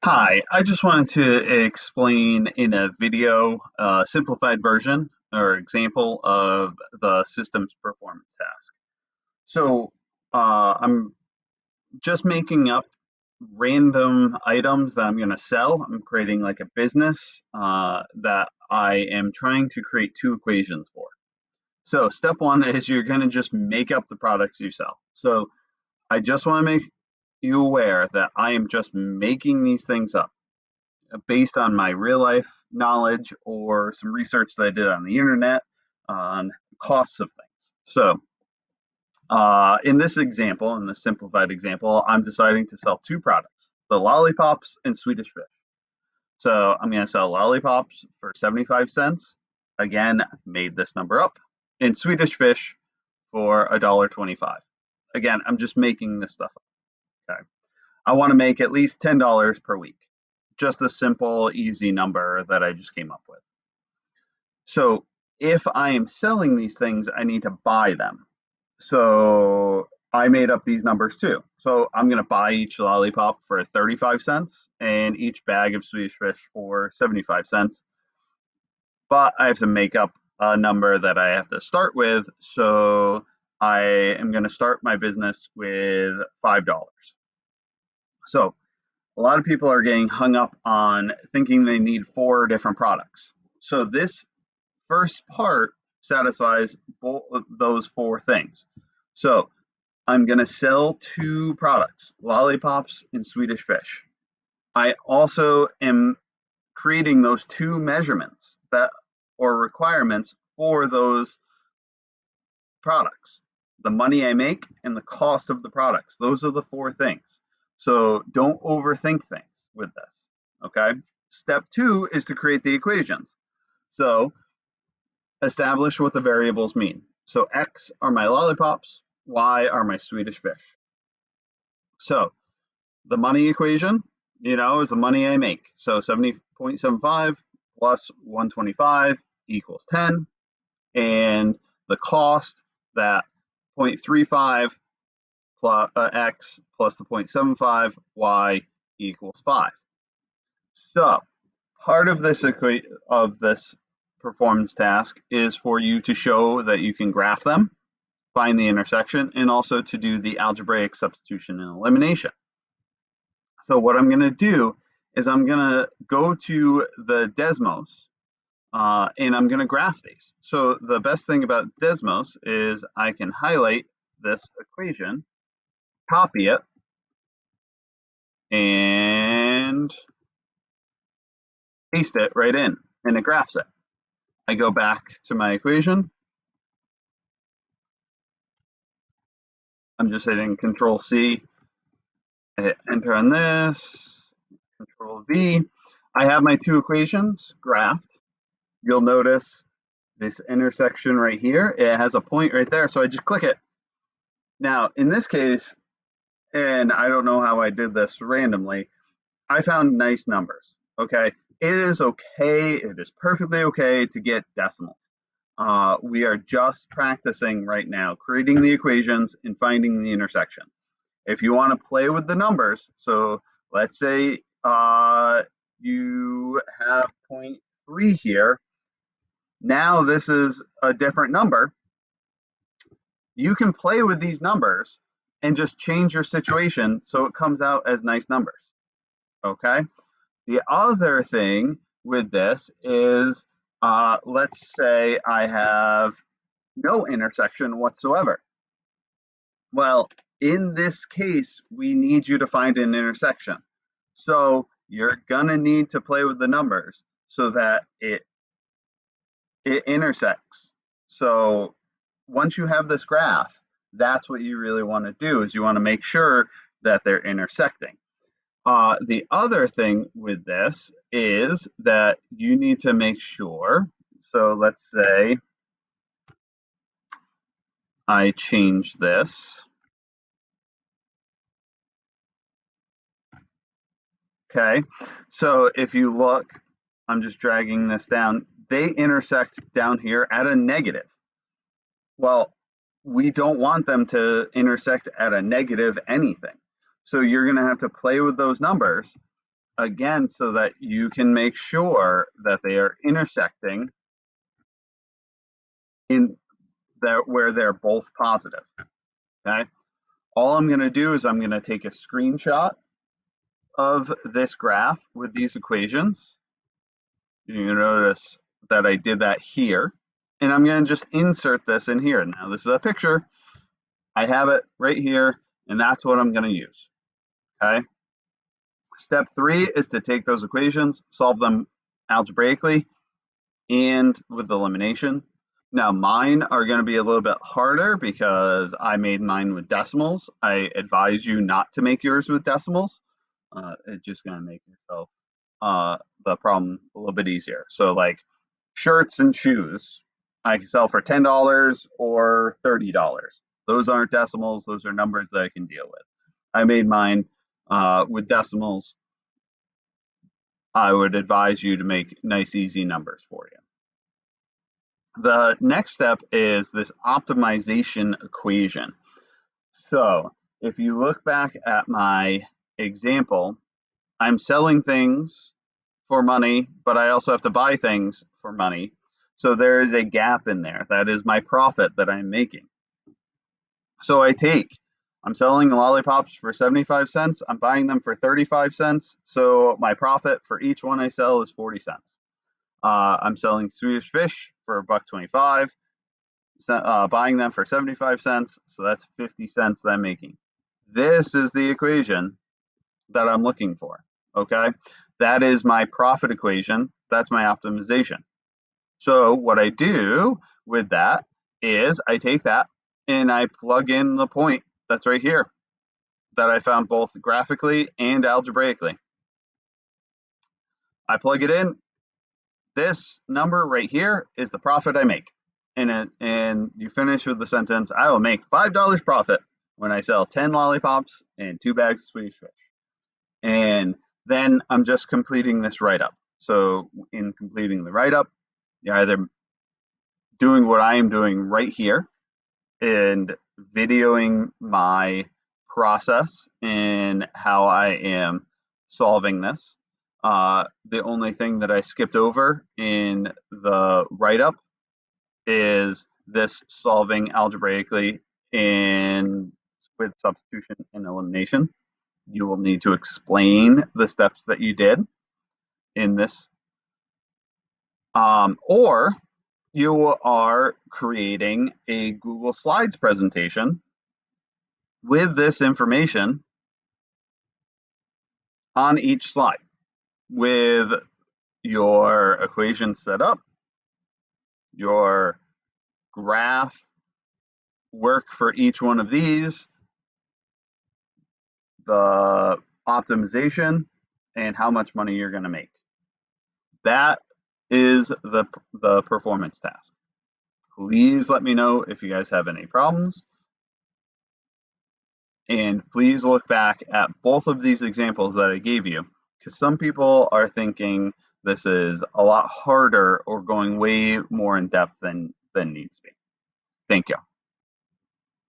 Hi, I just wanted to explain in a video a simplified version or example of the system's performance task. So I'm just making up random items that I'm going to sell. I'm creating like a business that I am trying to create two equations for. So step one is you're going to just make up the products you sell. So I just want to make you aware that I am just making these things up based on my real life knowledge or some research that I did on the internet on costs of things. So, in this example, in the simplified example, I'm deciding to sell two products, the lollipops and Swedish fish. So, I'm going to sell lollipops for 75 cents. Again, made this number up. And Swedish fish for $1.25. Again, I'm just making this stuff up. Okay. I want to make at least $10 per week. Just a simple, easy number that I just came up with. So if I am selling these things, I need to buy them. So I made up these numbers too. So I'm going to buy each lollipop for 35 cents and each bag of Swedish fish for 75 cents. But I have to make up a number that I have to start with. So I am going to start my business with $5. So a lot of people are getting hung up on thinking they need four different products. So this first part satisfies both of those four things. So I'm going to sell two products, lollipops and Swedish fish. I also am creating those two measurements that or requirements for those products. The money I make and the cost of the products. Those are the four things. So don't overthink things with this. Okay. Step two is to create the equations. So establish what the variables mean. So X are my lollipops, Y are my Swedish fish. So the money equation, is the money I make. So 70.75 plus 125 equals 10. And the cost, that 0.35 plus X plus the 0.75 Y equals 5. So part of this performance task is for you to show that you can graph them, find the intersection, and also to do the algebraic substitution and elimination. So what I'm going to do is I'm going to go to the Desmos and I'm going to graph these. So the best thing about Desmos is I can highlight this equation, copy it, and paste it right in, and it graphs it. I go back to my equation. I'm just hitting Control C, I hit enter on this, Control V. I have my two equations graphed. You'll notice this intersection right here, it has a point right there, so I just click it. Now, in this case, and I don't know how I did this randomly, I found nice numbers. Okay, it is okay, it is perfectly okay to get decimals. We are just practicing right now, creating the equations and finding the intersection. If you want to play with the numbers, so let's say you have 0.3 here. Now this is a different number. You can play with these numbers and just change your situation so it comes out as nice numbers. Okay. The other thing with this is, let's say I have no intersection whatsoever. Well, in this case, we need you to find an intersection. So you're gonna need to play with the numbers so that it intersects. So once you have this graph, that's what you really want to do is you want to make sure that they're intersecting. The other thing with this is that you need to make sure. So let's say I change this. Okay. So if you look, I'm just dragging this down. They intersect down here at a negative. Well, we don't want them to intersect at a negative anything. So you're going to have to play with those numbers again, so that you can make sure that they are intersecting in that where they're both positive. Okay. All I'm going to do is I'm going to take a screenshot of this graph with these equations. You notice that I did that here, and I'm going to just insert this in here. Now this is a picture. I have it right here, and that's what I'm going to use. Okay. Step 3 is to take those equations, solve them algebraically and with elimination. Now mine are going to be a little bit harder because I made mine with decimals. I advise you not to make yours with decimals. It's just going to make yourself the problem a little bit easier. So like shirts and shoes, I can sell for $10 or $30. Those aren't decimals. Those are numbers that I can deal with. I made mine with decimals. I would advise you to make nice, easy numbers for you. The next step is this optimization equation. So if you look back at my example, I'm selling things for money, but I also have to buy things for money. So there is a gap in there. That is my profit that I'm making. So I'm selling lollipops for 75 cents. I'm buying them for 35 cents. So my profit for each one I sell is 40 cents. I'm selling Swedish fish for $1.25, buying them for 75 cents. So that's 50 cents that I'm making. This is the equation that I'm looking for. Okay. That is my profit equation. That's my optimization. So what I do with that is I take that and I plug in the point that's right here that I found both graphically and algebraically. I plug it in. This number right here is the profit I make. And you finish with the sentence, I will make $5 profit when I sell 10 lollipops and 2 bags of Swedish fish. And then I'm just completing this write-up. So in completing the write-up, you're either doing what I am doing right here and videoing my process and how I am solving this. The only thing that I skipped over in the write-up is this solving algebraically and with substitution and elimination. You will need to explain the steps that you did in this. Or you are creating a Google Slides presentation with this information on each slide with your equation set up, your graph work for each one of these, the optimization, and how much money you're going to make. That is the performance task. Please let me know if you guys have any problems. And please look back at both of these examples that I gave you, because some people are thinking this is a lot harder or going way more in depth than needs to be. Thank you.